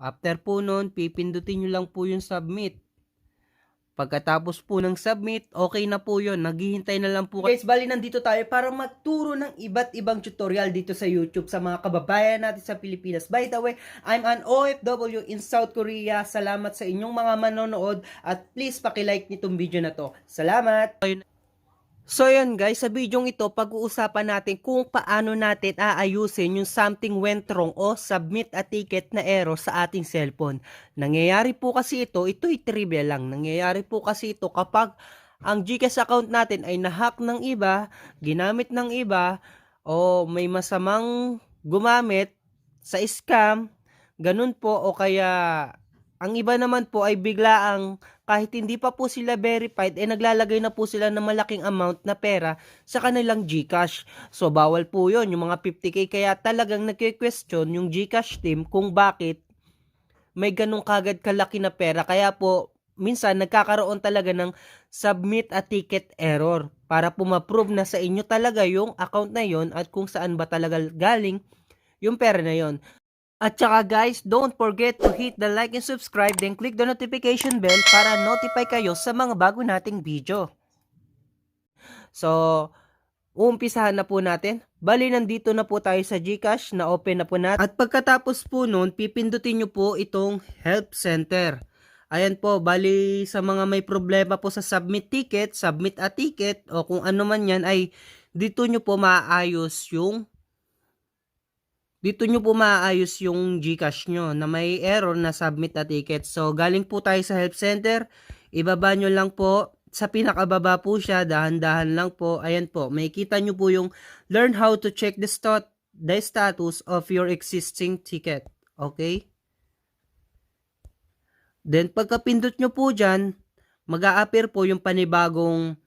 After po nun, pipindutin nyo lang po yung submit. Pagkatapos po ng submit, okay na po yun. Naghihintay na lang po. Guys, bali nandito tayo para magturo ng iba't ibang tutorial dito sa YouTube sa mga kababayan natin sa Pilipinas. By the way, I'm an OFW in South Korea. Salamat sa inyong mga manonood at please paki-like nitong video na to. Salamat! So yun guys, sa video ito, pag-uusapan natin kung paano natin aayusin yung something went wrong o submit a ticket na error sa ating cellphone. Nangyayari po kasi ito'y trivia lang. Nangyayari po kasi ito kapag ang GCash account natin ay nahack ng iba, ginamit ng iba, o may masamang gumamit sa scam, ganun po, o kaya ang iba naman po ay biglaang kahit hindi pa po sila verified, naglalagay na po sila ng malaking amount na pera sa kanilang GCash. So, bawal po yun, yung mga 50k. Kaya talagang nagke-question yung GCash team kung bakit may ganong kagad kalaki na pera. Kaya po, minsan nagkakaroon talaga ng submit a ticket error para po ma-prove na sa inyo talaga yung account na yon at kung saan ba talaga galing yung pera na yon. At saka guys, don't forget to hit the like and subscribe, then click the notification bell para notify kayo sa mga bago nating video. So, uumpisahan na po natin. Bali, nandito na po tayo sa GCash, na open na po natin. At pagkatapos po nun, pipindutin nyo po itong Help Center. Ayan po, bali sa mga may problema po sa submit ticket, submit a ticket, o kung ano man yan, ay dito nyo po maayos yung GCash nyo na may error na submit a ticket. So, galing po tayo sa Help Center. Ibaba nyo lang po. Sa pinakababa po siya, dahan-dahan lang po. Ayan po, makikita nyo po yung learn how to check the status of your existing ticket. Okay? Then, pagkapindot nyo po dyan, mag-a-appear po yung panibagong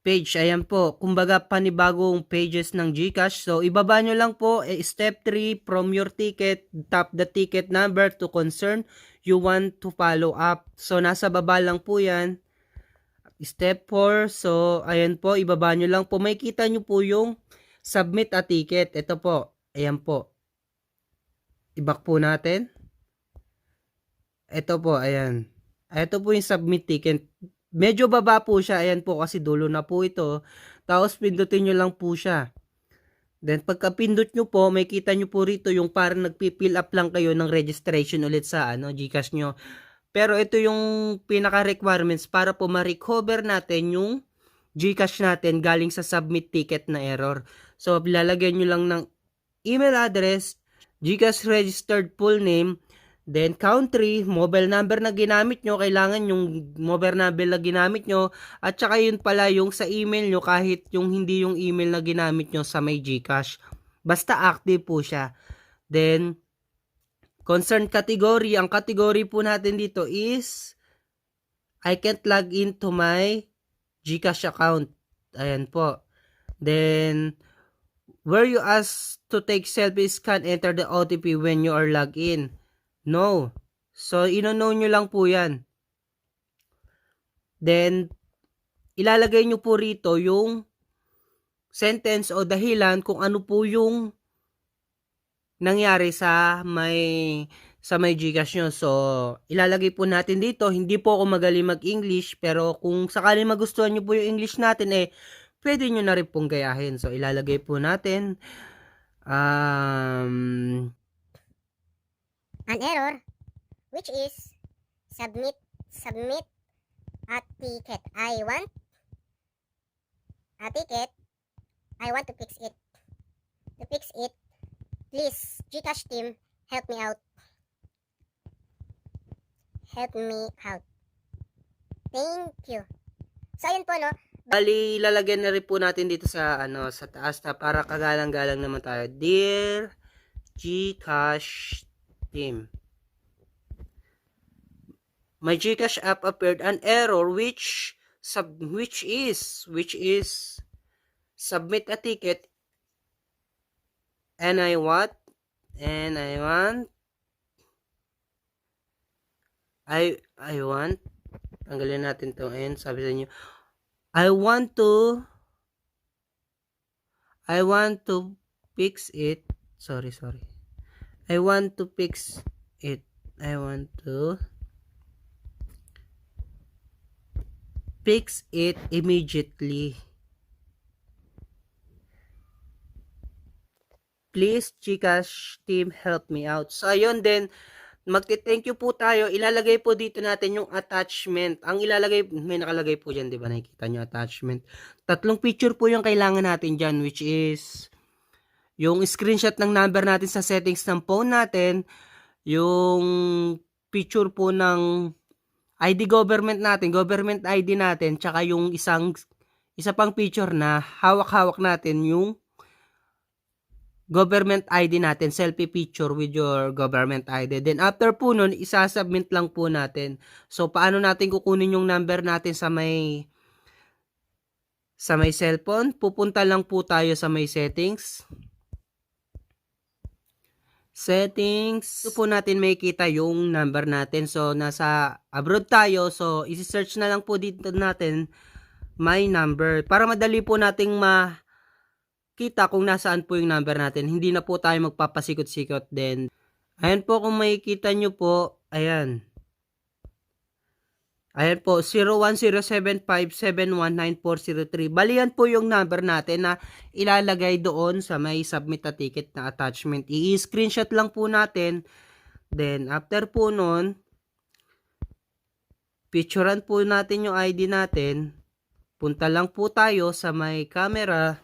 page. Ayan po, kumbaga panibagong pages ng GCash. So, ibaba nyo lang po, step 3, from your ticket, tap the ticket number to concern you want to follow up. So, nasa baba lang po yan. Step 4, so, ayan po, ibaba nyo lang po. Makikita nyo po yung submit a ticket. Ito po, ayan po. I-back po natin. Ito po, ayan. Ito po yung submit ticket. Medyo baba po siya. Ayan po kasi dulo na po ito. Tapos pindutin nyo lang po siya. Then pagka pindot nyo po, may kita nyo po rito yung parang nagpi-fill up lang kayo ng registration ulit sa GCash nyo. Pero ito yung pinaka-requirements para po ma-recover natin yung GCash natin galing sa submit ticket na error. So, lalagyan nyo lang ng email address, GCash registered full name, then country, mobile number na ginamit nyo, kailangan yung mobile number na ginamit nyo, at saka yun pala yung sa email nyo, kahit yung hindi yung email na ginamit nyo sa may GCash. Basta active po siya. Then, concerned category, ang category po natin dito is, I can't log into my GCash account. Ayan po. Then, were you asked to take selfie scan, enter the OTP when you are logged in? No. So, ino-know nyo lang po yan. Then, ilalagay nyo po rito yung sentence o dahilan kung ano po yung nangyari sa may GCash nyo. So, ilalagay po natin dito. Hindi po ako magaling mag-English, pero kung sakaling magustuhan nyo po yung English natin, pwede nyo na rin pong gayahin. So, ilalagay po natin an error, which is submit a ticket. I want a ticket. I want to fix it. To fix it, please, GCash team, help me out. Help me out. Thank you. So, ayun po, no? Bali, lalagyan na rin po natin dito sa sa taas na para kagalang-galang naman tayo. Dear GCash team, my GCash app appeared an error which is submit a ticket, and I want tanggalin natin to. Ayan, sabi sa inyo, I want to fix it. Sorry. I want to fix it. I want to fix it immediately. Please, Gcash team, help me out. So, ayun din, magti-thank you po tayo. Ilalagay po dito natin yung attachment. Ang ilalagay, may nakalagay po dyan, di ba? Nakikita nyo, attachment. 3 picture po yung kailangan natin dyan, which is yung screenshot ng number natin sa settings ng phone natin, yung picture po ng ID government natin, government ID natin, tsaka yung isa pang picture na hawak-hawak natin yung government ID natin, selfie picture with your government ID. Then after po nun, isasubmit lang po natin. So paano natin kukunin yung number natin sa may cellphone? Pupunta lang po tayo sa may settings. Ito po natin makikita yung number natin. So nasa abroad tayo. So isi-search na lang po dito natin my number para madali po nating kita kung nasaan po yung number natin. Hindi na po tayo magpapasikot-sikot din. Ayan po, kung makikita nyo po, ayan. Ayan po, 0107571943. Bali yan po yung number natin na ilalagay doon sa may submit a ticket na attachment. I-screenshot lang po natin. Then, after po nun, picturean po natin yung ID natin. Punta lang po tayo sa may camera.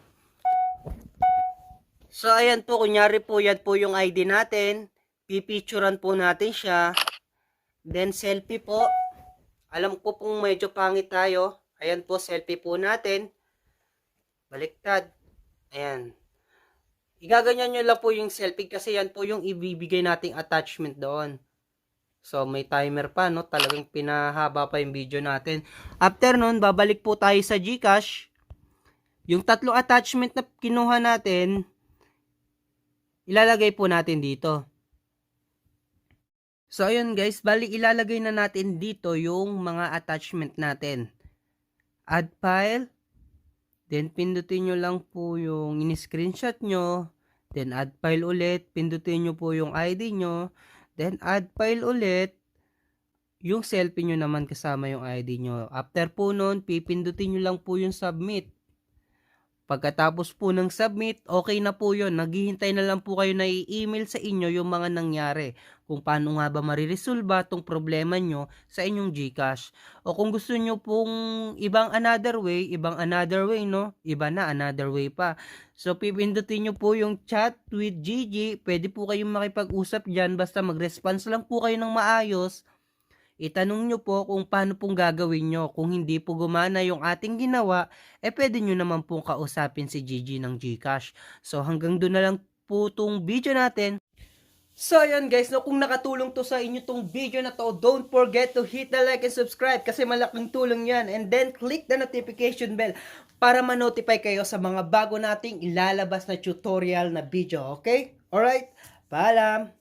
So, ayan po, kunyari po, yan po yung ID natin. Pipicturean po natin siya. Then, selfie po. Alam ko pong medyo pangit tayo. Ayan po, selfie po natin. Baliktad. Ayan. Igaganyan nyo lang po yung selfie kasi yan po yung ibibigay nating attachment doon. So, may timer pa, no? Talagang pinahaba pa yung video natin. After nun, babalik po tayo sa Gcash. Yung 3 attachment na kinuha natin, ilalagay po natin dito. So, ayun guys, bali ilalagay na natin dito yung mga attachment natin. Add file. Then, pindutin nyo lang po yung in-screenshot nyo. Then, add file ulit. Pindutin nyo po yung ID nyo. Then, add file ulit. Yung selfie nyo naman kasama yung ID nyo. After po nun, pipindutin nyo lang po yung submit. Pagkatapos po ng submit, okay na po yun. Naghihintay na lang po kayo na i-email sa inyo yung mga nangyari. Kung paano nga ba mariresolba tong problema nyo sa inyong Gcash. O kung gusto nyo pong ibang another way, no? Iba na, another way pa. So, pipindutin nyo po yung chat with Gigi. Pwede po kayong makipag-usap dyan. Basta mag-response lang po kayo ng maayos. Itanong nyo po kung paano pong gagawin nyo. Kung hindi po gumana yung ating ginawa, pwede nyo naman pong kausapin si Gigi ng Gcash. So hanggang doon na lang po tong video natin. So ayan guys, no, kung nakatulong to sa inyo tong video na to, don't forget to hit the like and subscribe kasi malaking tulong yan. And then click the notification bell para ma-notify kayo sa mga bago nating ilalabas na tutorial na video. Okay? Alright? Paalam!